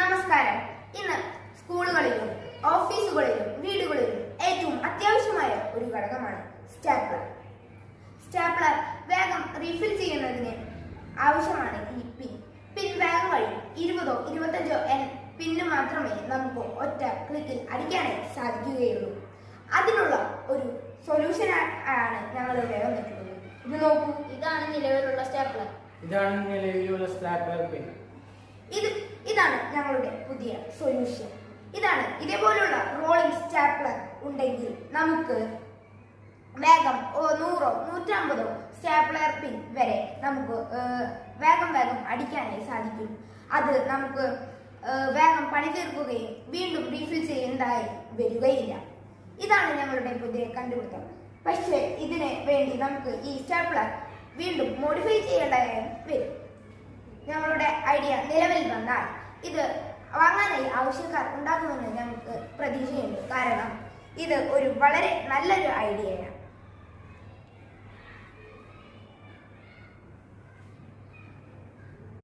നമസ്കാരം. ഇന്ന് സ്കൂളുകളിലും ഓഫീസുകളിലും വീടുകളിലും ഏറ്റവും അത്യാവശ്യമായ ഒരു ഘടകമാണ് സ്റ്റാപ്ലർ. സ്റ്റാപ്ലർ വേഗം റീഫിൽ ചെയ്യുന്നതിന് ആവശ്യമാണ് ഈ പിൻ വേഗം കഴിയും. 20 ഓ 25 പിന്ന് മാത്രമേ നമുക്ക് ഒറ്റ ക്ലിക്കിൽ അടിക്കാനായി സാധിക്കുകയുള്ളൂ. അതിനുള്ള ഒരു സൊല്യൂഷൻ ആണ് ഞങ്ങളിവിടെ വന്നിട്ടുള്ളത്. ഇത് നോക്കൂ, ഇതാണ് നിലവിലുള്ള സ്റ്റാപ്ലർ. പിൻ. ഇതാണ് ഞങ്ങളുടെ പുതിയ സൊല്യൂഷൻ. ഇതേപോലുള്ള റോളിംഗ് സ്റ്റാപ്ലർ ഉണ്ടെങ്കിൽ നമുക്ക് വേഗം 100 150 സ്റ്റാപ്ലർ പിൻ വരെ നമുക്ക് വേഗം അടിക്കാനായി സാധിക്കും. അത് നമുക്ക് വേഗം പണി തീർക്കുകയും വീണ്ടും റീഫിൽ ചെയ്യേണ്ടതായി വരികയില്ല. ഇതാണ് ഞങ്ങളുടെ പുതിയ കണ്ടുപിടുത്തം. പക്ഷേ ഇതിന് വേണ്ടി നമുക്ക് ഈ സ്റ്റാപ്ലർ വീണ്ടും മോഡിഫൈ ചെയ്യേണ്ടതായി വരും. ഞങ്ങളുടെ ഐഡിയ നിലവിൽ വന്നാൽ ഇത് വാങ്ങാനായി ആവശ്യക്കാർ ഉണ്ടാകുമെന്ന് ഞങ്ങൾക്ക് പ്രതീക്ഷയുണ്ട്. കാരണം ഇത് ഒരു വളരെ നല്ലൊരു ഐഡിയയാണ്.